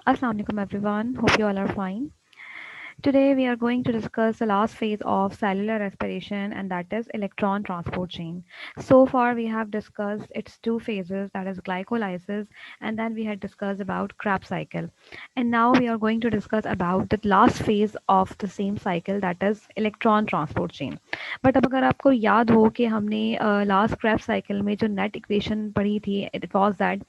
Assalamu alaikum everyone. Hope you all are fine. Today we are going to discuss the last phase of cellular respiration, and that is electron transport chain. So far we have discussed its two phases, that is glycolysis, and then we had discussed about Krebs cycle. And now we are going to discuss about the last phase of the same cycle, that is electron transport chain. But अब अगर आपको याद हो कि हमने last Krebs cycle में जो net equation पढ़ी थी, इट वाज दैट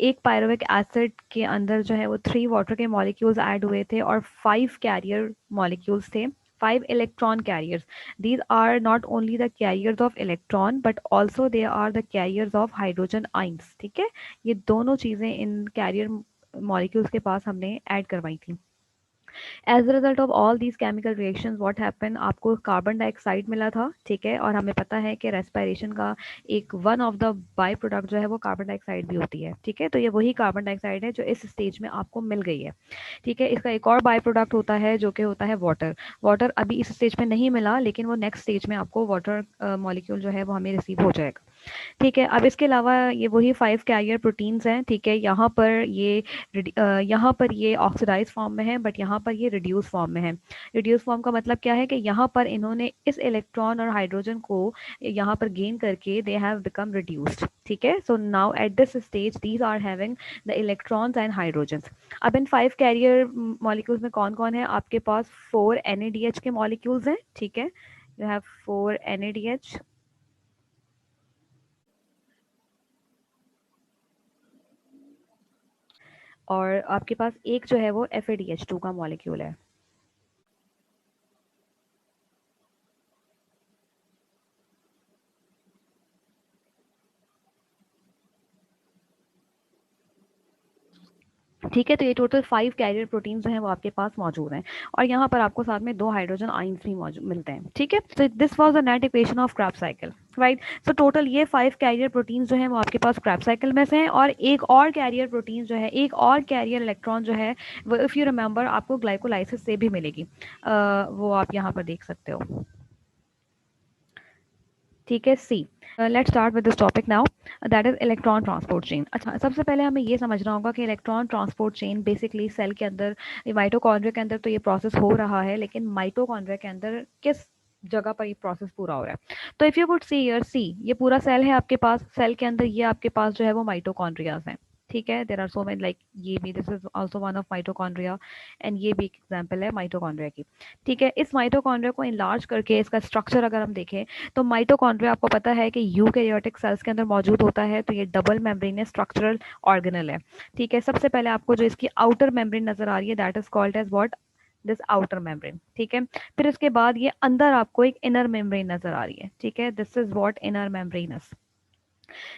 एक पायरुविक एसिड के अंदर जो है वो 3 वाटर के मॉलिक्यूल्स ऐड हुए थे और 5 कैरियर मॉलिक्यूल्स थे, 5 electron carriers. These are not only the carriers of electron but also they are the carriers of hydrogen ions. ठीक है, ये दोनों चीज़ें इन कैरियर मॉलिक्यूल्स के पास हमने ऐड करवाई थी. As a result of all these chemical reactions what happen, आपको कार्बन डाइऑक्साइड मिला था. ठीक है, और हमें पता है कि रेस्पिरेशन का एक one of the by product जो है वो कार्बन डाइऑक्साइड भी होती है. ठीक है, तो ये वही कार्बन डाइऑक्साइड है जो इस स्टेज में आपको मिल गई है. ठीक है, इसका एक और बाय प्रोडक्ट होता है जो कि होता है वाटर. वाटर अभी इस स्टेज में नहीं मिला, लेकिन वो नेक्स्ट स्टेज में आपको वाटर मॉलिक्यूल जो है वो हमें रिसीव हो जाएगा. ठीक है, अब इसके अलावा ये वही 5 कैरियर प्रोटीन्स हैं. ठीक है, यहाँ पर ये ऑक्सीडाइज फॉर्म में है, बट यहाँ पर ये रिड्यूस फॉर्म में है. रिड्यूस फॉर्म का मतलब क्या है कि यहाँ पर इन्होंने इस इलेक्ट्रॉन और हाइड्रोजन को यहाँ पर गेन करके दे हैव बिकम रिड्यूस्ड. ठीक है, so now at this stage these are having the electrons and hydrogens. अब इन 5 कैरियर मॉलिक्यूल्स में कौन कौन है? आपके पास 4 NADH के मॉलिक्यूल्स हैं. ठीक है, यू हैव 4 NADH और आपके पास एक जो है वो FADH2 का मॉलिक्यूल है. ठीक है, तो ये टोटल 5 कैरियर प्रोटीन जो हैं वो आपके पास मौजूद हैं और यहाँ पर आपको साथ में 2 हाइड्रोजन आयंस भी मौजूद मिलते हैं. ठीक है, तो this was the net equation of Krebs cycle. Right, so total ये 5 कैरियर प्रोटीन जो हैं वो आपके पास Krebs साइकिल में से हैं और एक और कैरियर प्रोटीन जो है, एक और कैरियर इलेक्ट्रॉन जो है वो इफ़ यू रिमेंबर आपको ग्लाइकोलाइसिस से भी मिलेगी. वो आप यहाँ पर देख सकते हो. ठीक है, see. Let's start with this topic now, that is electron transport chain. अच्छा, सबसे पहले हमें ये समझना होगा कि electron transport chain basically cell के अंदर, माइटोकॉन्ड्रिया के अंदर तो ये प्रोसेस हो रहा है, लेकिन माइटोकॉन्ड्रिया के अंदर किस जगह पर ये प्रोसेस पूरा हो रहा है? तो if you could see here, see ये पूरा सेल है आपके पास. सेल के अंदर ये आपके पास जो है वो माइटोकॉन्ड्रियाज हैं. ठीक है, there are so many, like ये भी, this is also one of mitochondria and ये भी एक एग्जाम्पल है माइटोकॉन्ड्रिया की. ठीक है, इस माइटोकॉन्ड्रिया को इनलार्ज करके इसका स्ट्रक्चर अगर हम देखें तो माइटोकॉन्ड्रिया आपको पता है कि यूकैरियोटिक सेल्स के अंदर मौजूद होता है. तो ये डबल मेम्ब्रेन स्ट्रक्चरल ऑर्गेनल है. ठीक है, सबसे पहले आपको जो इसकी आउटर मेम्ब्रेन नजर आ रही है that is called as what, this outer membrane. ठीक है, फिर इसके बाद ये अंदर आपको एक इनर मेम्ब्रेन नजर आ रही है. ठीक है, this is what inner membranes.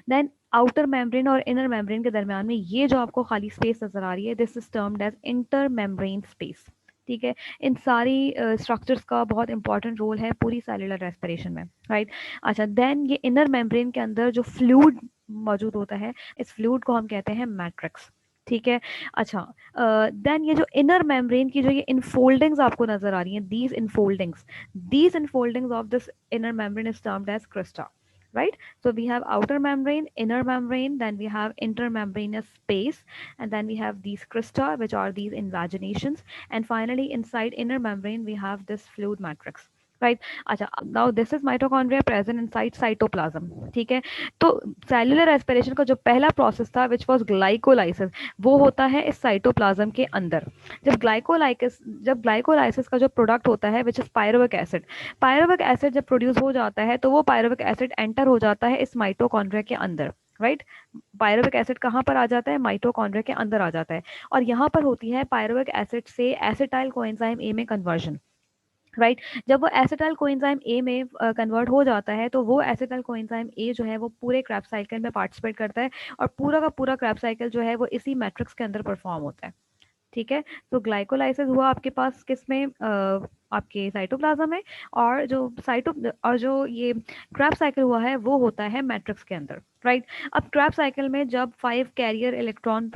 Then outer membrane और इनर मेम्ब्रेन के दरमियान में ये जो आपको खाली स्पेस नजर आ रही है, this is termed as inter membrane space. ठीक है, इन सारी स्ट्रक्चर्स का बहुत इंपॉर्टेंट रोल है पूरी सेलुलर रेस्पिरेशन में. राइट, अच्छा, देन ये इनर मेम्ब्रेन के अंदर जो फ्लूइड मौजूद होता है, इस फ्लूइड को हम कहते हैं मैट्रिक्स. ठीक है, अच्छा, देन ये जो इनर मेम्ब्रेन की जो ये इनफोल्डिंग्स आपको नजर आ रही हैं, these infoldings of this inner membrane is termed as crista. Right, so we have outer membrane, inner membrane, then we have intermembranous space, and then we have these crista, which are these invaginations, and finally inside inner membrane we have this fluid matrix. Right, अच्छा, now this is mitochondria present inside cytoplasm. ठीक है, तो cellular respiration का जो पहला process था which was glycolysis, वो होता है इस साइटोप्लाज्म के अंदर. जब ग्लाइकोलाइसिस का जो प्रोडक्ट होता है which is pyruvic acid, pyruvic acid जब प्रोड्यूस हो जाता है तो वो पायरुविक एसिड एंटर हो जाता है इस माइटोकॉन्ड्रिया के अंदर. राइट, पायरुविक एसिड कहाँ पर आ जाता है? माइटोकॉन्ड्रिया के अंदर आ जाता है और यहाँ पर होती है पायरुविक एसिड से एसिटाइल कोएंजाइम ए में कन्वर्जन. राइट, जब वो एसिटाइल कोएंजाइम ए में कन्वर्ट हो जाता है तो वो एसिटाइल कोएंजाइम ए जो है वो पूरे Krebs साइकिल में पार्टिसिपेट करता है और पूरा का पूरा Krebs साइकिल जो है वो इसी मैट्रिक्स के अंदर परफॉर्म होता है. ठीक है, तो ग्लाइकोलाइसिस हुआ आपके पास किस में? आपके साइटोप्लाज्म में, और जो ये Krebs साइकिल हुआ है वो होता है मैट्रिक्स के अंदर. राइट, अब Krebs साइकिल में जब 5 कैरियर इलेक्ट्रॉन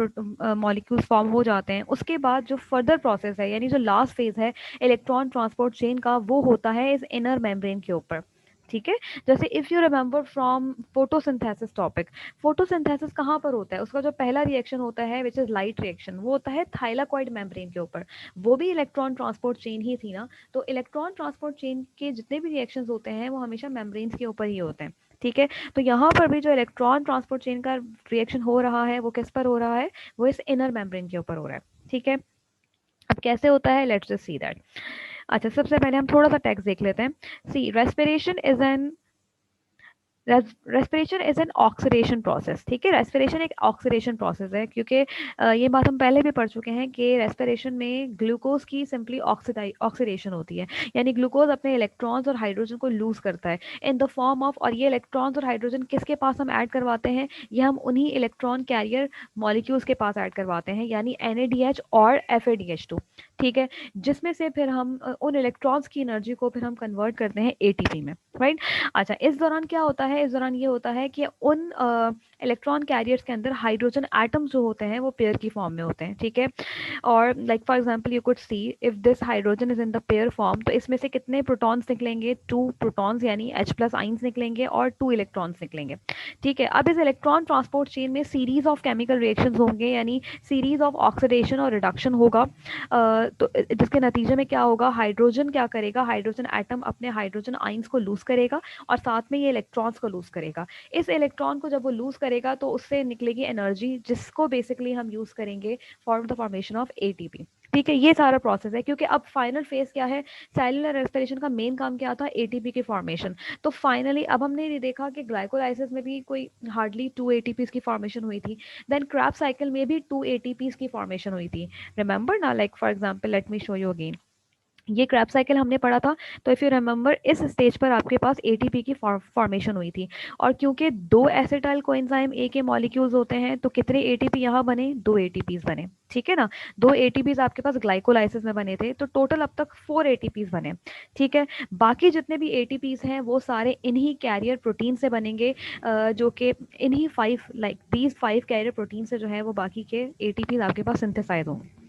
मॉलिक्यूल्स फॉर्म हो जाते हैं, उसके बाद जो फर्दर प्रोसेस है, यानी जो लास्ट फेज है इलेक्ट्रॉन ट्रांसपोर्ट चेन का, वो होता है इस इनर मेम्ब्रेन के ऊपर. ठीक है। जैसे if you remember from photosynthesis topic, photosynthesis कहाँ पर होता है, उसका जो पहला रिएक्शन होता है विच इज लाइट रिएक्शन, वो होता है थाइलाकॉइड मेम्ब्रेन के ऊपर। वो भी इलेक्ट्रॉन ट्रांसपोर्ट चेन ही थी ना। तो इलेक्ट्रॉन ट्रांसपोर्ट चेन के जितने भी रिएक्शंस होते हैं वो हमेशा मेम्ब्रेन्स के ऊपर ही होते हैं। ठीक है। तो यहाँ पर भी जो इलेक्ट्रॉन ट्रांसपोर्ट चेन का रिएक्शन हो रहा है वो किस पर हो रहा है, वो इस इनर मेम्ब्रेन के ऊपर हो रहा है। ठीक है। अब कैसे होता है, लेट्स जस्ट सी दैट। अच्छा, सबसे पहले हम थोड़ा सा टेक्स्ट देख लेते हैं। See, respiration is an respiration is an oxidation process. ठीक है। रेस्पिरेशन एक ऑक्सीडेशन प्रोसेस है, क्योंकि ये बात हम पहले भी पढ़ चुके हैं कि रेस्पिरेशन में ग्लूकोज की सिंपली ऑक्सीडेशन होती है, यानी ग्लूकोज अपने इलेक्ट्रॉन्स और हाइड्रोजन को लूज करता है इन द फॉर्म ऑफ, और ये इलेक्ट्रॉन्स और हाइड्रोजन किसके पास हम ऐड करवाते हैं, ये हम उन्हीं इलेक्ट्रॉन कैरियर मॉलिक्यूल्स के पास ऐड करवाते हैं, यानी NADH और FADH2। ठीक है। जिसमें से फिर हम उन इलेक्ट्रॉन्स की एनर्जी को फिर हम कन्वर्ट करते हैं ATP में, राइट। अच्छा, इस दौरान क्या होता है, इस दौरान ये होता है कि उन इलेक्ट्रॉन कैरियर्स के अंदर हाइड्रोजन एटम्स जो होते हैं वो पेयर की फॉर्म में होते हैं। ठीक है। और like for example you could see if this hydrogen is in the pair form, तो इसमें से कितने प्रोटॉन्स निकलेंगे, 2 प्रोटॉन्स, यानी H+ आइंस निकलेंगे और 2 इलेक्ट्रॉन्स निकलेंगे। ठीक है। अब इस इलेक्ट्रॉन ट्रांसपोर्ट चेन में सीरीज ऑफ केमिकल रिएक्शंस होंगे, यानी सीरीज ऑफ ऑक्सीडेशन और रिडक्शन होगा। तो जिसके नतीजे में क्या होगा, हाइड्रोजन क्या करेगा, हाइड्रोजन एटम अपने हाइड्रोजन आइंस को लूज करेगा और साथ में ये इलेक्ट्रॉन्स को लूज करेगा। इस इलेक्ट्रॉन को जब वो लूज करेगा तो उससे निकलेगी एनर्जी, जिसको बेसिकली हम यूज करेंगे for the formation of ATP। ठीक है। ये सारा प्रोसेस है, क्योंकि अब फाइनल फेज क्या है, सेलुलर रेस्पिरेशन का मेन काम क्या था, ATP की फॉर्मेशन। तो फाइनली अब हमने ये देखा कि ग्लाइकोलाइसिस में भी कोई हार्डली 2 ATPs की फॉर्मेशन हुई थी, देन क्रैब्स साइकिल में भी 2 ATPs की फॉर्मेशन हुई थी। रिमेंबर ना, like for example let me show you again, ये क्रैब साइकिल हमने पढ़ा था। तो इफ़ यू रिमेंबर, इस स्टेज पर आपके पास ATP की फॉर्मेशन हुई थी, और क्योंकि 2 एसिटाइल कोएंजाइम A के मॉलिक्यूल्स होते हैं, तो कितने ATP यहाँ बने, 2 ATPs बने। ठीक है ना। 2 ATPs आपके पास ग्लाइकोलाइसिस में बने थे, तो टोटल अब तक 4 ATPs बने। ठीक है। बाकी जितने भी ATPs हैं वो सारे इन्हीं कैरियर प्रोटीन से बनेंगे, जो कि इन्हीं 5, लाइक दीज 5 कैरियर प्रोटीन से जो है वो बाकी के ATPs आपके पास सिंथेसाइज होंगे।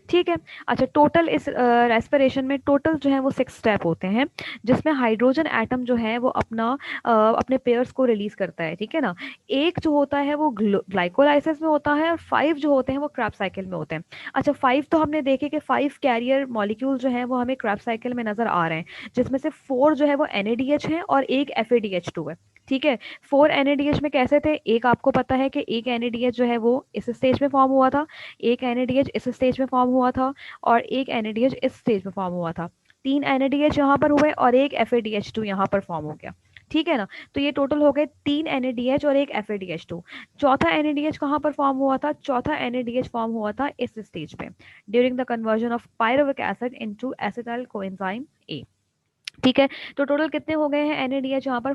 ठीक है। अच्छा, टोटल इस रेस्पिरेशन में टोटल जो है वो 6 स्टेप होते हैं, जिसमें हाइड्रोजन एटम जो है वो अपने पेयर्स को रिलीज करता है। ठीक है ना। एक जो होता है वो ग्लाइकोलाइसिस में होता है, और 5 जो होते हैं वो क्रैब साइकिल में होते हैं। अच्छा, 5 तो हमने देखे कि 5 कैरियर मॉलिक्यूल जो है वो हमें क्रैब साइकिल में नजर आ रहे हैं, जिसमें से 4 जो है वो NADH है और एक FADH2 है। ठीक है। 4 NADH में कैसे थे, एक आपको पता है कि एक NADH जो है वो इस स्टेज में फॉर्म हुआ था, एक NADH इस स्टेज में फॉर्म हुआ था, और एक NADH इस स्टेज में फॉर्म हुआ था। 3 NADH यहाँ पर हुए और एक FADH2 यहाँ पर फॉर्म हो गया। ठीक है ना। तो ये टोटल हो गए 3 NADH और एक FADH2। चौथा NADH कहाँ पर फॉर्म हुआ था, चौथा NADH फॉर्म हुआ था इस स्टेज पे, during the conversion of pyruvic acid into acetyl coenzyme A। ठीक है। तो टोटल कितने हो गए हैं NADH, यहाँ पर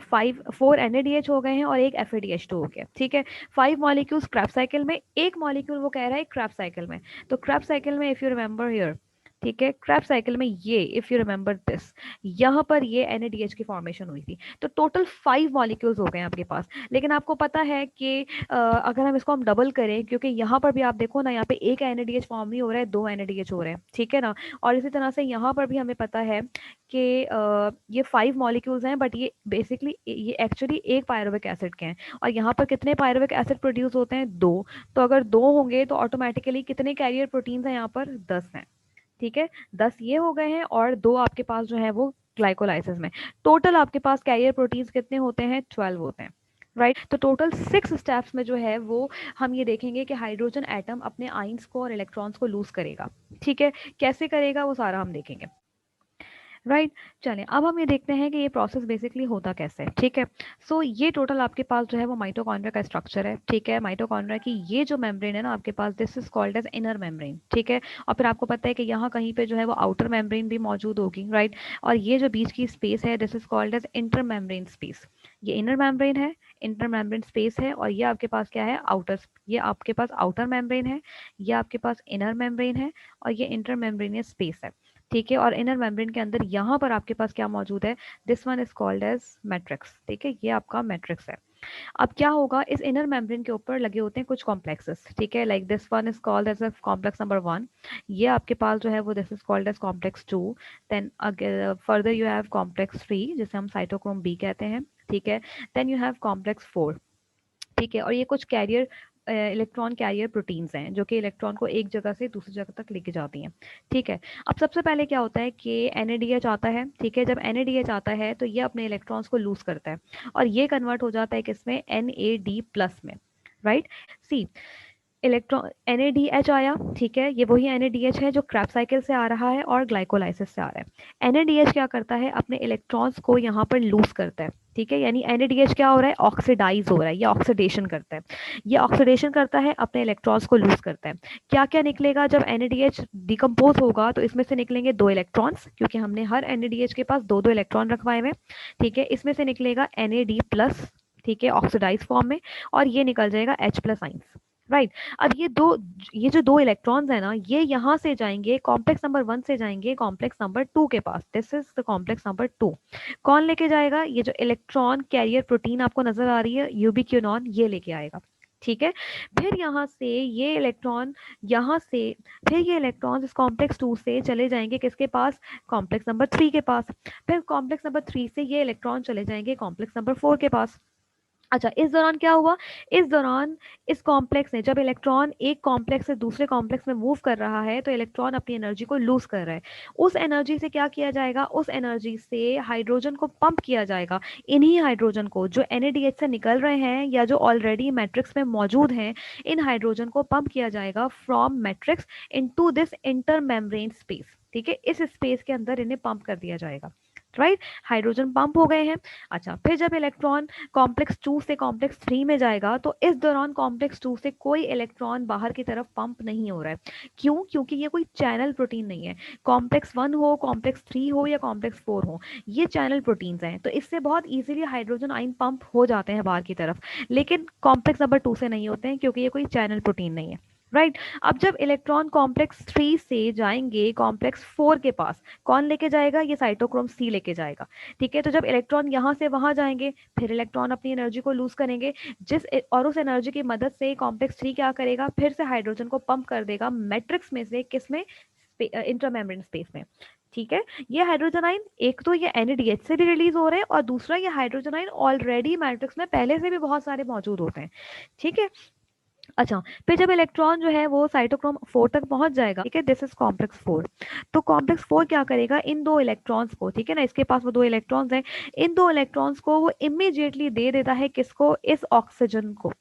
4 NADH हो गए हैं और एक FADH2 हो गया। ठीक है। 5 मॉलिक्यूल्स क्रैब साइकिल में, एक मॉलिक्यूल वो कह रहा है क्रैब साइकिल में। तो क्रैब साइकिल में इफ यू रिमेंबर हियर, ठीक है, क्रैब साइकिल में ये इफ यू रिमेंबर दिस, यहाँ पर ये NADH की फॉर्मेशन हुई थी। तो टोटल 5 मॉलिक्यूल्स हो गए हैं आपके पास। लेकिन आपको पता है कि अगर हम इसको हम डबल करें, क्योंकि यहाँ पर भी आप देखो ना, यहाँ पे एक NADH फॉर्म नहीं हो रहा है, 2 NADH हो रहे हैं। ठीक है ना। और इसी तरह से यहाँ पर भी हमें पता है कि ये 5 मॉलिक्यूल्स हैं, बट ये बेसिकली ये एक्चुअली एक पायरुविक एसिड के हैं, और यहाँ पर कितने पायरुविक एसिड प्रोड्यूस होते हैं, 2। तो अगर 2 होंगे तो ऑटोमेटिकली कितने कैरियर प्रोटीन्स हैं यहाँ पर, 10 हैं। ठीक है। 10 ये हो गए हैं और 2 आपके पास जो है वो ग्लाइकोलाइसिस में। टोटल आपके पास कैरियर प्रोटीन्स कितने होते हैं, 12 होते हैं, राइट। तो टोटल 6 स्टेप्स में जो है वो हम ये देखेंगे कि हाइड्रोजन एटम अपने आइंस को और इलेक्ट्रॉन्स को लूज करेगा। ठीक है। कैसे करेगा वो सारा हम देखेंगे, राइट। चलिए, अब हम ये देखते हैं कि ये प्रोसेस बेसिकली होता कैसे है। ठीक है। सो ये टोटल आपके पास जो है वो माइटोकॉन्ड्रिया का स्ट्रक्चर है। ठीक है। माइटोकॉन्ड्रिया की ये जो मेम्ब्रेन है ना आपके पास, this is called as inner membrane. ठीक है। और फिर आपको पता है कि यहाँ कहीं पे जो है वो आउटर मेम्ब्रेन भी मौजूद होगी, राइट। और ये जो बीच की स्पेस है, this is called as inter membrane space. ये इनर मेम्ब्रेन है, इंटर मेम्ब्रेन स्पेस है, और ये आपके पास क्या है, आउटर, ये आपके पास आउटर मेम्ब्रेन है, ये आपके पास इनर मेम्ब्रेन है, और ये इंटर मेम्ब्रेनियस स्पेस है। ठीक है। और इनर मेम्ब्रेन के अंदर यहाँ पर आपके पास क्या मौजूद है, this one is called as matrix. ठीक है। ये आपका मैट्रिक्स है। अब क्या होगा, इस इनर मेम्ब्रेन के ऊपर लगे होते हैं कुछ कॉम्प्लेक्सेस, ठीक है, like this one is called as a complex number 1, ये आपके पास जो है वो this is called as complex 2, then further you have complex 3 जिसे हम साइटोक्रोम बी कहते हैं, ठीक है, देन यू हैव कॉम्प्लेक्स 4, ठीक है, और ये कुछ कैरियर इलेक्ट्रॉन कैरियर प्रोटीन्स हैं जो कि इलेक्ट्रॉन को एक जगह से दूसरी जगह तक लेके जाती हैं, ठीक है। अब सबसे पहले क्या होता है कि NADH आता है, ठीक है, जब NADH आता है तो ये अपने इलेक्ट्रॉन्स को लूज करता है और ये कन्वर्ट हो जाता है किसमें, NAD+ में, राइट। सी, इलेक्ट्रॉन NADH आया, ठीक है, ये वही NADH है जो क्रैब साइकिल से आ रहा है और ग्लाइकोलाइसिस से आ रहा है। NADH क्या करता है, अपने इलेक्ट्रॉन्स को यहाँ पर लूज करता है, ठीक है, यानी NADH क्या हो रहा है, ऑक्सीडाइज हो रहा है, ये ऑक्सीडेशन करता है, ये ऑक्सीडेशन करता है, अपने इलेक्ट्रॉन्स को लूज करता है। क्या क्या निकलेगा जब NADH डिकम्पोज होगा, तो इसमें से निकलेंगे 2 इलेक्ट्रॉन्स, क्योंकि हमने हर NADH के पास 2 2 इलेक्ट्रॉन रखवाए हुए, ठीक है, इसमें से निकलेगा NAD+, ठीक है, ऑक्सीडाइज फॉर्म में, और ये निकल जाएगा H+ आइंस, राइट। अब ये जो 2 इलेक्ट्रॉन्स है ना, ये यहाँ से जाएंगे कॉम्प्लेक्स नंबर 1 से जाएंगे कॉम्प्लेक्स नंबर 2 के पास, this is the complex number 2। कौन लेके जाएगा, ये जो इलेक्ट्रॉन कैरियर प्रोटीन आपको नजर आ रही है यूबिक्विनोन, ये लेके आएगा, ठीक है। फिर यहाँ से ये इलेक्ट्रॉन, यहाँ से फिर ये इलेक्ट्रॉन्स इस कॉम्प्लेक्स 2 से चले जाएंगे किसके पास, कॉम्प्लेक्स नंबर 3 के पास, फिर कॉम्प्लेक्स नंबर 3 से ये इलेक्ट्रॉन चले जाएंगे कॉम्प्लेक्स नंबर 4 के पास। अच्छा, इस दौरान क्या हुआ, इस दौरान इस कॉम्प्लेक्स ने, जब इलेक्ट्रॉन एक कॉम्प्लेक्स से दूसरे कॉम्प्लेक्स में मूव कर रहा है तो इलेक्ट्रॉन अपनी एनर्जी को लूज कर रहा है, उस एनर्जी से क्या किया जाएगा, उस एनर्जी से हाइड्रोजन को पंप किया जाएगा, इन्हीं हाइड्रोजन को जो NADH से निकल रहे हैं या जो ऑलरेडी मैट्रिक्स में मौजूद हैं, इन हाइड्रोजन को पंप किया जाएगा from matrix into this inter membrane space, ठीक है, इस स्पेस के अंदर इन्हें पंप कर दिया जाएगा, राइट, हाइड्रोजन पंप हो गए हैं। अच्छा, फिर जब इलेक्ट्रॉन कॉम्प्लेक्स 2 से कॉम्प्लेक्स 3 में जाएगा तो इस दौरान कॉम्प्लेक्स 2 से कोई इलेक्ट्रॉन बाहर की तरफ पंप नहीं हो रहा है, क्यों, क्योंकि ये कोई चैनल प्रोटीन नहीं है, कॉम्प्लेक्स 1 हो, कॉम्प्लेक्स 3 हो या कॉम्प्लेक्स 4 हो, ये चैनल प्रोटीन्स हैं, तो इससे बहुत इजीली हाइड्रोजन आयन पंप हो जाते हैं बाहर की तरफ, लेकिन कॉम्प्लेक्स नंबर 2 से नहीं होते हैं क्योंकि ये कोई चैनल प्रोटीन नहीं है, राइट। अब जब इलेक्ट्रॉन कॉम्प्लेक्स 3 से जाएंगे कॉम्प्लेक्स 4 के पास, कौन लेके जाएगा, ये साइटोक्रोम C लेके जाएगा, ठीक है। तो जब इलेक्ट्रॉन यहाँ से वहां जाएंगे, फिर इलेक्ट्रॉन अपनी एनर्जी को लूज करेंगे, और उस एनर्जी की मदद से कॉम्प्लेक्स 3 क्या करेगा, फिर से हाइड्रोजन को पंप कर देगा मैट्रिक्स में से, किसमें, इंट्रामेम्ब्रेन स्पेस में, ठीक है। ये हाइड्रोजन आयन, एक तो ये NADH से भी रिलीज हो रहे हैं और दूसरा ये हाइड्रोजन आयन ऑलरेडी मैट्रिक्स में पहले से भी बहुत सारे मौजूद होते हैं, ठीक है। अच्छा, फिर जब इलेक्ट्रॉन जो है वो साइटोक्रोम 4 तक पहुंच जाएगा, ठीक है, दिस इज कॉम्प्लेक्स 4, तो कॉम्प्लेक्स 4 क्या करेगा, इन 2 इलेक्ट्रॉन्स को, ठीक है ना, इसके पास वो 2 इलेक्ट्रॉन्स हैं, इन 2 इलेक्ट्रॉन्स को वो इमीडिएटली दे देता है किसको, इस ऑक्सीजन को।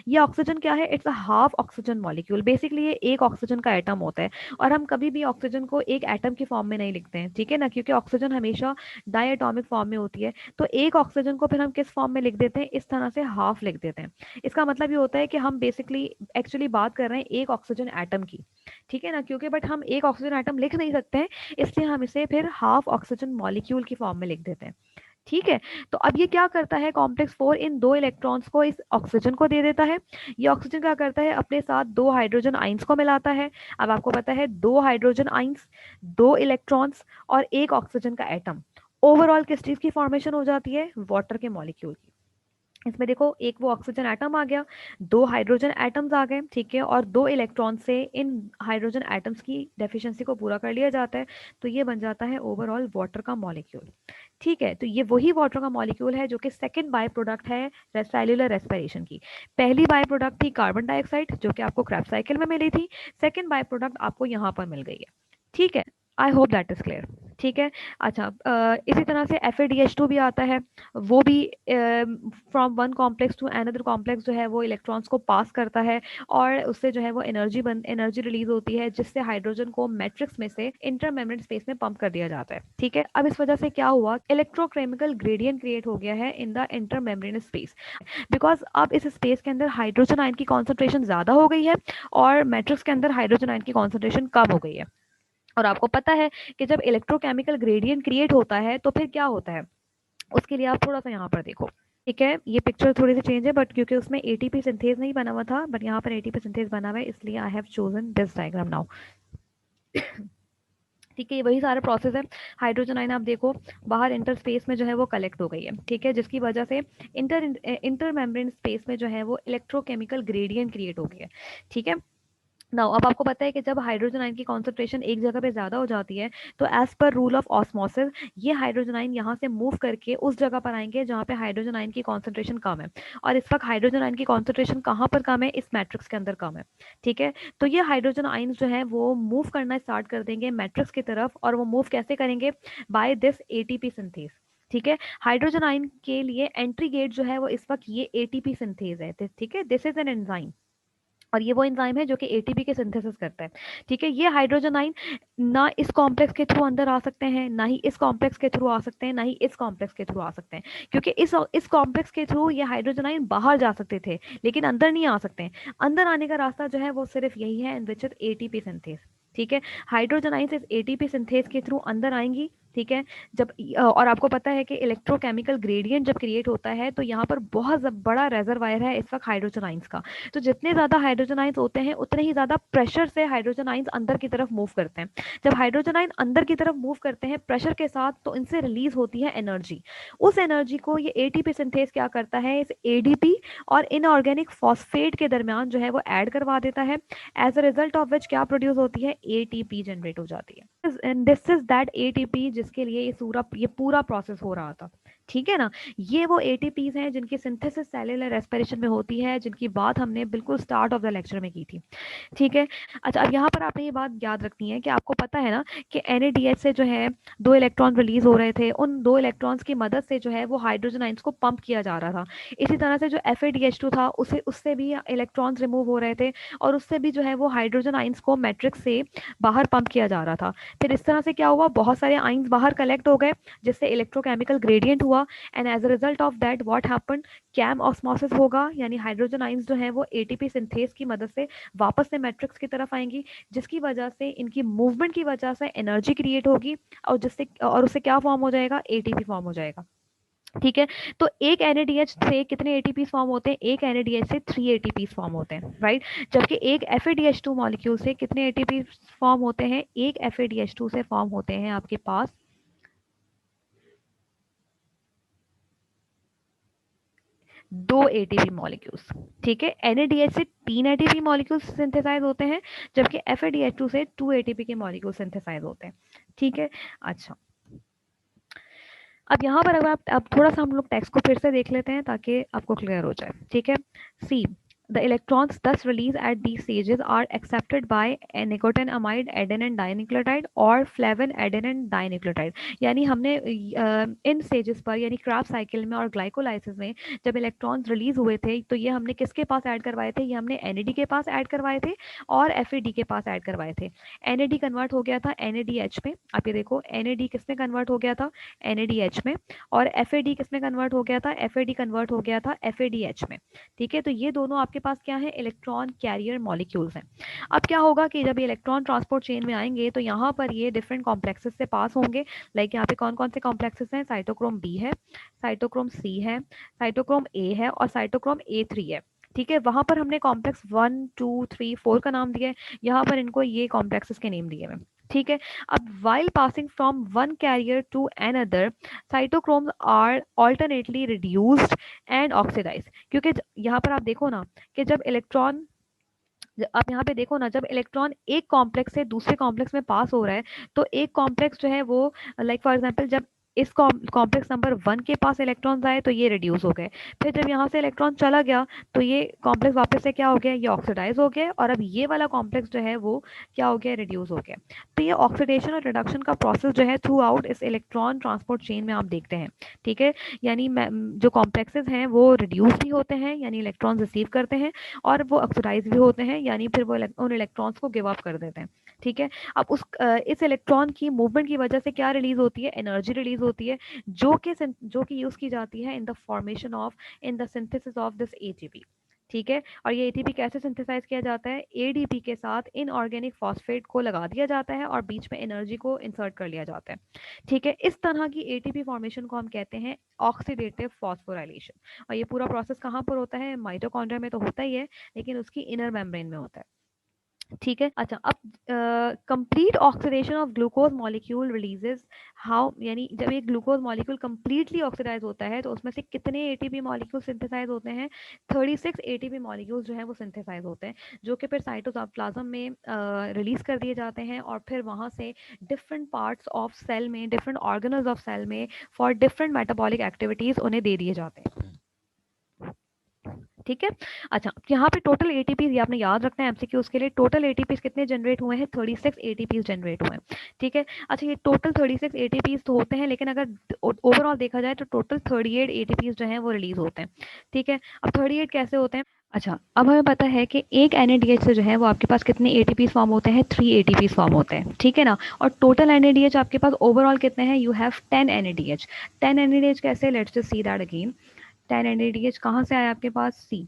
ये ऑक्सीजन क्या है, it's a half oxygen molecule, basically ये एक ऑक्सीजन का एटम होता है, और हम कभी भी ऑक्सीजन को एक एटम की फॉर्म में नहीं लिखते हैं, ठीक है ना, क्योंकि ऑक्सीजन हमेशा डायटोमिक फॉर्म में होती है, तो एक ऑक्सीजन को फिर हम किस फॉर्म में लिख देते हैं, इस तरह से हाफ लिख देते हैं। इसका मतलब ये होता है कि हम बेसिकली एक्चुअली बात कर रहे हैं एक ऑक्सीजन एटम की, ठीक है ना, क्योंकि बट हम एक ऑक्सीजन एटम लिख नहीं सकते हैं, इसलिए हम इसे फिर हाफ ऑक्सीजन मॉलिक्यूल की फॉर्म में लिख देते हैं, ठीक है। तो अब ये क्या करता है, कॉम्प्लेक्स 4 इन 2 इलेक्ट्रॉन्स को इस ऑक्सीजन को दे देता है, ये ऑक्सीजन क्या करता है, अपने साथ 2 हाइड्रोजन आइंस को मिलाता है। अब आपको पता है 2 हाइड्रोजन आइंस, 2 इलेक्ट्रॉन्स और एक ऑक्सीजन का एटम, ओवरऑल किस चीज की फॉर्मेशन हो जाती है, वाटर के मॉलिक्यूल की। इसमें देखो, एक वो ऑक्सीजन एटम आ गया, 2 हाइड्रोजन एटम्स आ गए, ठीक है, और 2 इलेक्ट्रॉन से इन हाइड्रोजन एटम्स की डेफिशिएंसी को पूरा कर लिया जाता है, तो ये बन जाता है ओवरऑल वाटर का मॉलिक्यूल, ठीक है। तो ये वही वाटर का मॉलिक्यूल है जो कि सेकंड बाय प्रोडक्ट है सेल्यूलर रेस्पिरेशन की। पहली बाय प्रोडक्ट थी कार्बन डाइऑक्साइड जो कि आपको क्रैब साइकिल में मिली थी, सेकंड बाय प्रोडक्ट आपको यहाँ पर मिल गई है, ठीक है। I hope that is clear, ठीक है। अच्छा, इसी तरह से FADH2 भी आता है, वो भी from one complex to another complex जो है वो इलेक्ट्रॉन्स को पास करता है, और उससे जो है वो एनर्जी रिलीज होती है, जिससे हाइड्रोजन को मैट्रिक्स में से इंटर मेम्ब्रेन स्पेस में पंप कर दिया जाता है, ठीक है। अब इस वजह से क्या हुआ, इलेक्ट्रोकेमिकल ग्रेडियंट क्रिएट हो गया है in the inter membrane space, because अब इस स्पेस के अंदर हाइड्रोजन आयन की कॉन्सेंट्रेशन ज्यादा हो गई है और मैट्रिक्स के अंदर हाइड्रोजन आयन की कॉन्सेंट्रेशन कम हो गई है। और आपको पता है कि जब इलेक्ट्रोकेमिकल ग्रेडियंट क्रिएट होता है तो फिर क्या होता है, उसके लिए आप थोड़ा सा यहाँ पर देखो, ठीक है। ये पिक्चर थोड़ी सी चेंज है बट क्योंकि उसमें ATP सिंथेज नहीं बना हुआ था, बट यहाँ पर ATP सिंथेज बना हुआ है, इसलिए I have chosen this diagram now, ठीक है, ये वही सारा प्रोसेस है। हाइड्रोजन आयन आप देखो बाहर इंटर स्पेस में जो है वो कलेक्ट हो गई है, ठीक है, जिसकी वजह से इंटर मेम्ब्रेन स्पेस में जो है वो इलेक्ट्रोकेमिकल ग्रेडियंट क्रिएट हो गया है, ठीक है। नाउ अब आपको पता है कि जब हाइड्रोजन आयन की कॉन्सेंट्रेशन एक जगह पे ज़्यादा हो जाती है तो as per rule of osmosis ये हाइड्रोजन आयन यहाँ से मूव करके उस जगह पर आएंगे जहाँ पे हाइड्रोजन आयन की कॉन्सेंट्रेशन कम है। और इस वक्त हाइड्रोजन आयन की कॉन्सेंट्रेशन कहाँ पर कम है, इस मैट्रिक्स के अंदर कम है, ठीक है। तो ये हाइड्रोजन आयन जो है वो मूव करना स्टार्ट कर देंगे मैट्रिक्स की तरफ, और वो मूव कैसे करेंगे, बाय दिस एटीपी सिंथेज, ठीक है। हाइड्रोजन आयन के लिए एंट्री गेट जो है वो इस वक्त ये एटीपी सिंथेज है, ठीक है, दिस इज एन एंजाइम, और ये वो एंजाइम है जो कि एटीपी के सिंथेसिस करता है, ठीक है। ये हाइड्रोजन आयन ना इस कॉम्प्लेक्स के थ्रू अंदर आ सकते हैं, ना ही इस कॉम्प्लेक्स के थ्रू आ सकते हैं, ना ही इस कॉम्प्लेक्स के थ्रू आ सकते हैं, क्योंकि इस कॉम्प्लेक्स के थ्रू ये हाइड्रोजन आयन बाहर जा सकते थे लेकिन अंदर नहीं आ सकते हैं। अंदर आने का रास्ता जो है वो सिर्फ यही है, विच इज एटीपी सिंथेस, ठीक है। हाइड्रोजन आयन इस एटीपी सिंथेस के थ्रू अंदर आएंगी, ठीक है। जब और आपको पता है कि इलेक्ट्रोकेमिकल ग्रेडियंट जब क्रिएट होता है तो यहाँ पर बहुत बड़ा रेजरवायर है इस वक्त हाइड्रोजन आइंस का। तो जितने ज़्यादा हाइड्रोजन आइंस होते हैं उतने ही ज़्यादा प्रेशर से हाइड्रोजन आइंस अंदर की तरफ मूव करते हैं। जब हाइड्रोजन आइन अंदर की तरफ मूव करते हैं प्रेशर के साथ तो इनसे रिलीज होती है एनर्जी। उस एनर्जी को ये एटीपी सिंथेस क्या करता है, इस एडीपी और इनऑर्गेनिक फॉस्फेट के दरमियान जो है वो ऐड करवा देता है। As a result of which क्या प्रोड्यूस होती है, एटीपी जनरेट हो जाती है। And this is that ATP जिसके लिए ये पूरा प्रोसेस हो रहा था, ठीक है ना। ये वो एटीपीज हैं जिनकी सिंथेसिस सेलुलर रेस्पिरेशन में होती है, जिनकी बात हमने बिल्कुल स्टार्ट ऑफ द लेक्चर में की थी, ठीक है। अच्छा, अब यहाँ पर आपने ये बात याद रखनी है कि आपको पता है ना कि NADH से जो है 2 इलेक्ट्रॉन रिलीज हो रहे थे, उन 2 इलेक्ट्रॉन्स की मदद से जो है वो हाइड्रोजन आइंस को पंप किया जा रहा था। इसी तरह से जो FADH2 था उससे भी इलेक्ट्रॉन्स रिमूव हो रहे थे, और उससे भी जो है वो हाइड्रोजन आइंस को मैट्रिक्स से बाहर पंप किया जा रहा था। फिर इस तरह से क्या हुआ, बहुत सारे आइंस बाहर कलेक्ट हो गए जिससे इलेक्ट्रोकेमिकल ग्रेडियंट हुआ, and as a result of that what happened, chemiosmosis होगा, यानी हाइड्रोजन आइंस जो है वो एटीपी सिंथेस की मदद से वापस से मैट्रिक्स की तरफ आएंगी, जिसकी वजह से इनकी मूवमेंट की वजह से एनर्जी क्रिएट होगी, और उससे क्या फॉर्म हो जाएगा, एटीपी फॉर्म हो जाएगा, ठीक है। तो एक NADH से कितने एटीपी फॉर्म होते हैं, एक NADH से 3 एटीपी फॉर्म होते हैं, राइट। जबकि एक FADH2 मॉलिक्यूल से कितने एटीपी फॉर्म होते हैं, एक FADH2 से फॉर्म होते हैं आपके पास 2 एटीपी मॉलिक्यूल्स, ठीक है। NADH से 3 एटीपी मॉलिक्यूल्स सिंथेसाइज होते हैं, जबकि FADH2 से 2 एटीपी के मॉलिक्यूल सिंथेसाइज होते हैं, ठीक है। अच्छा, अब यहाँ पर अगर आप अब थोड़ा सा हम लोग टेक्स्ट को फिर से देख लेते हैं ताकि आपको क्लियर हो जाए, ठीक है। सी, the electrons thus released at these stages are accepted by a nicotinamide adenine dinucleotide or flavin adenine dinucleotide। यानी हमने इन स्टेजेस पर यानी क्राफ्ट साइकिल में और ग्लाइकोलाइसिस में जब इलेक्ट्रॉन्स रिलीज हुए थे तो ये हमने किसके पास ऐड करवाए थे, ये हमने NAD के पास ऐड करवाए थे और FAD के पास ऐड करवाए थे। NAD कन्वर्ट हो गया था NADH में, आप ये देखो NAD किस में कन्वर्ट हो गया था, NADH में, और FAD किस में कन्वर्ट हो गया था, FAD कन्वर्ट हो गया था FADH में, ठीक है। तो ये दोनों आपके पास क्या है, इलेक्ट्रॉन कैरियर मॉलिक्यूल्स हैं। अब क्या होगा कि जब ये इलेक्ट्रॉन ट्रांसपोर्ट चेन में आएंगे तो यहाँ पर ये डिफरेंट कॉम्प्लेक्सेस से पास होंगे। लाइक यहाँ पे कौन कौन से कॉम्प्लेक्सेस हैं, साइटोक्रोम B है, साइटोक्रोम C है, साइटोक्रोम A है और साइटोक्रोम A3 है, ठीक है। वहां पर हमने कॉम्प्लेक्स 1 2 3 4 का नाम दिया है, यहाँ पर इनको ये कॉम्प्लेक्सेस के नेम दिए हुए, ठीक है। अब while passing from one carrier to another, cytochromes are alternately reduced and oxidized। क्योंकि यहाँ पर आप देखो ना कि जब इलेक्ट्रॉन आप यहाँ पे देखो ना, जब इलेक्ट्रॉन एक कॉम्प्लेक्स से दूसरे कॉम्प्लेक्स में पास हो रहा है तो एक कॉम्प्लेक्स जो है वो लाइक फॉर एग्जांपल जब इस कॉम्प्लेक्स नंबर 1 के पास इलेक्ट्रॉन्स आए तो ये रिड्यूस हो गए, फिर जब यहाँ से इलेक्ट्रॉन चला गया तो ये कॉम्प्लेक्स वापस से क्या हो गया, ये ऑक्सीडाइज हो गया, और अब ये वाला कॉम्प्लेक्स जो है वो क्या हो गया, रिड्यूस हो गया। तो ये ऑक्सीडेशन और रिडक्शन का प्रोसेस जो है थ्रू आउट इस इलेक्ट्रॉन ट्रांसपोर्ट चेन में आप देखते हैं, ठीक है। यानी जो कॉम्प्लेक्सेस हैं वो रिड्यूस भी होते हैं यानी इलेक्ट्रॉन रिसीव करते हैं, और वो ऑक्सीडाइज भी होते हैं यानी फिर वो उन इलेक्ट्रॉन्स को गिव अप कर देते हैं, ठीक है। अब इस इलेक्ट्रॉन की मूवमेंट की वजह से क्या रिलीज होती है, एनर्जी रिलीज होती है, जो कि यूज की जाती है in the formation of in the synthesis of this ATP, ठीक है। और ये एटीपी कैसे सिंथेसाइज किया जाता है, एडीपी के साथ इनऑर्गेनिक फॉस्फेट को लगा दिया जाता है और बीच में एनर्जी को इंसर्ट कर लिया जाता है, ठीक है। इस तरह की एटीपी फॉर्मेशन को हम कहते हैं ऑक्सीडेटिव फॉस्फोराइलेशन। और ये पूरा प्रोसेस कहाँ पर होता है, माइटोकॉन्ड्रिया में तो होता ही है लेकिन उसकी इनर मेम्ब्रेन में होता है, ठीक है। अच्छा, अब complete oxidation of glucose molecule releases how, यानी जब एक ग्लूकोज मॉलिक्यूल कंप्लीटली ऑक्सीडाइज होता है तो उसमें से कितने एटीपी मॉलिक्यूल सिंथेसाइज होते हैं? 36 एटीपी मॉलिक्यूल्स जो है वो सिंथेसाइज होते हैं, जो कि फिर साइटोप्लाज्म में रिलीज कर दिए जाते हैं और फिर वहाँ से डिफरेंट पार्ट्स ऑफ सेल में, डिफरेंट ऑर्गेनल्स ऑफ सेल में फॉर डिफरेंट मेटाबॉलिक एक्टिविटीज उन्हें दे दिए जाते हैं। ठीक है। अच्छा, यहाँ पे टोटल एटीपीज ये आपने याद रखना है एमसीक्यूज के लिए। टोटल एटीपीज कितने जनरेट हुए हैं? 36 एटीपीज जनरेट हुए हैं। ठीक है। अच्छा, ये टोटल 36 एटीपीज तो होते हैं, लेकिन अगर ओवरऑल देखा जाए तो टोटल 38 एटीपीज जो हैं वो रिलीज होते हैं। ठीक है। अब 38 कैसे होते हैं? अच्छा, अब हमें पता है कि एक एनएडीएच से जो है वो आपके पास कितने एटीपीज फॉर्म होते हैं? 3 एटीपीज फॉर्म होते हैं। ठीक है ना। और टोटल एनएडीएच आपके पास ओवरऑल कितने हैं? You have 10 NADH. 10 एनएडीएच कैसे? Let's just see that again. 10 NADH कहाँ से आया आपके पास? सी,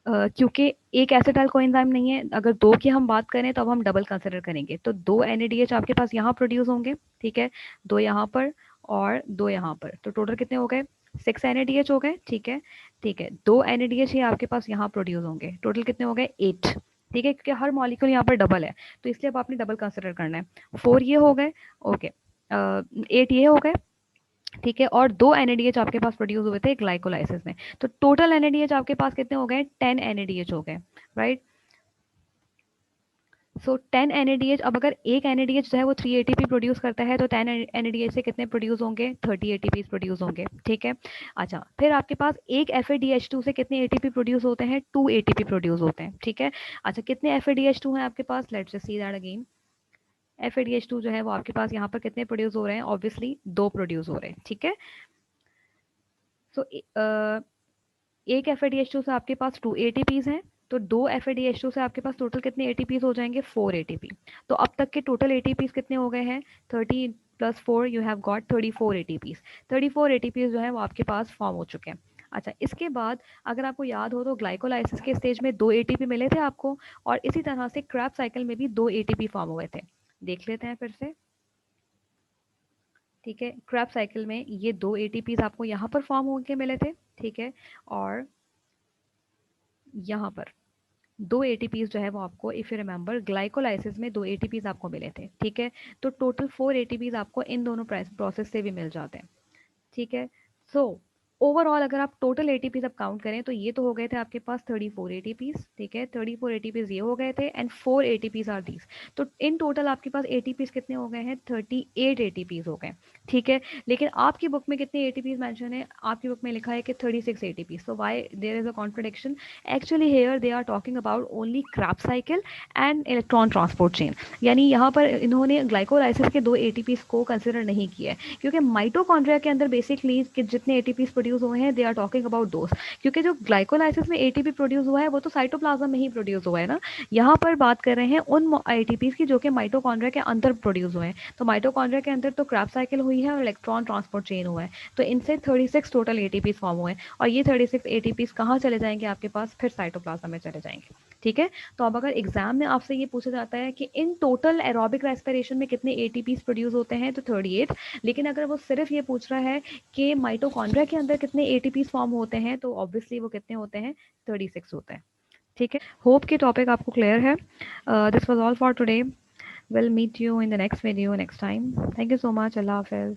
क्योंकि एक एसिटाइल कोएंजाइम नहीं है, अगर दो की हम बात करें तो अब हम डबल कंसिडर करेंगे, तो दो एनएडीएच आपके पास यहाँ प्रोड्यूस होंगे। ठीक है। दो यहाँ पर और दो यहाँ पर, तो टोटल कितने हो गए? 6 एनएडीएच हो गए। ठीक है। ठीक है, दो एनएडीएच ही आपके पास यहाँ प्रोड्यूस होंगे, टोटल कितने हो गए? 8। ठीक है, क्योंकि हर मॉलिक्यूल यहाँ पर डबल है, तो इसलिए अब आपने डबल कंसिडर करना है। 4 ये हो गए। ओके। 8 ये हो गए। ठीक है। और दो एनएडीएच आपके पास प्रोड्यूस हुए थे ग्लाइकोलाइसिस में, तो टोटल एनएडीएच आपके पास कितने हो गए? 10 एनएडीएच हो गए। राइट। सो 10 एनएडीएच, अब अगर एक एनएडीएच जो है वो 3 एटीपी प्रोड्यूस करता है तो 10 एनएडीएच से कितने प्रोड्यूस होंगे? 30 एटीपी प्रोड्यूस होंगे। ठीक है। अच्छा, फिर आपके पास एक एफएडीएच2 से कितने एटीपी प्रोड्यूस होते हैं? 2 एटीपी प्रोड्यूस होते हैं। ठीक है। अच्छा, कितने एफएडीएच2 हैं आपके पास? Let's just see that again. FADH two जो है वो आपके पास यहाँ पर कितने प्रोड्यूस हो रहे हैं? ऑब्वियसली दो प्रोड्यूस हो रहे हैं। ठीक है। सो एक एफएडीएच2 से आपके पास 2 एटीपीज हैं, तो दो एफएडीएच2 से आपके पास टोटल कितने एटीपीज हो जाएंगे? 4 एटीपी। तो अब तक के टोटल एटीपीज कितने हो गए हैं? 30 plus 4 you have got 34 ATPs. 34 ATPs जो है वो आपके पास फॉर्म हो चुके हैं। अच्छा, इसके बाद अगर आपको याद हो तो ग्लाइकोलाइसिस के स्टेज में 2 एटीपी मिले थे आपको, और इसी तरह से क्रैब साइकिल में भी 2 एटीपी फॉर्म हुए थे। देख लेते हैं फिर से। ठीक है, क्रैब साइकिल में ये 2 एटीपीज आपको यहाँ पर फॉर्म होके मिले थे। ठीक है। और यहाँ पर दो एटीपीज जो है वो आपको, इफ यू रिमेंबर, ग्लाइकोलाइसिस में 2 एटीपीज आपको मिले थे। ठीक है। तो टोटल 4 एटीपीज आपको इन दोनों प्रोसेस से भी मिल जाते हैं। ठीक है। सो ओवरऑल अगर आप टोटल एटीपीज अब काउंट करें तो ये तो हो गए थे आपके पास 34 एटीपीज। ठीक है, 34 एटीपीज ये हो गए थे एंड 4 एटीपीज आर दीज। तो इन टोटल आपके पास एटीपीज कितने हो गए हैं? 38 एटीपीज हो गए। ठीक है। लेकिन आपकी बुक में कितने एटीपीज मेंशन है? आपकी बुक में लिखा है कि 36 ATPs. So why there is a contradiction? Actually here they are talking about only Krebs cycle and electron transport chain, यानी यहाँ पर इन्होंने ग्लाइकोलाइसिस के 2 एटीपीज को कंसिडर नहीं किया है, क्योंकि माइटोकॉन्ड्रिया के अंदर बेसिकली जितने एटीपीज प्रोड्यूस हुए हैं they are talking about those, क्योंकि जो ग्लाइकोलाइसिस में एटीपी प्रोड्यूस हुआ है वो तो साइटोप्लाज्म में ही प्रोड्यूस हुआ है ना। यहाँ पर बात कर रहे हैं उन एटीपीज की जो कि माइटोकॉन्ड्रिया के अंदर प्रोड्यूस हुए हैं। तो माइटोकॉन्ड्रिया के अंदर तो क्रैब साइकिल हुई है और इलेक्ट्रॉन ट्रांसपोर्ट चेन हुआ है, तो इनसे 36 टोटल एटीपीज फॉर्म हुए हैं, और ये 36 एटीपीज कहाँ चले जाएंगे आपके पास? फिर साइटोप्लाज्म में चले जाएंगे। ठीक है। तो अब अगर एग्जाम में आपसे ये पूछा जाता है कि इन टोटल एरोबिक रेस्पिरेशन में कितने एटीपीज प्रोड्यूस होते हैं, तो 38। लेकिन अगर वो सिर्फ ये पूछ रहा है कि माइटोकॉन्ड्रिया के अंदर कितने एटीपीज फॉर्म होते हैं, तो ऑब्वियसली वो कितने होते हैं? 36 होते हैं। ठीक है। होप कि टॉपिक आपको क्लियर है। This was all for today. Will meet you in the next video next time. Thank you so much. अल्लाह हाफिज।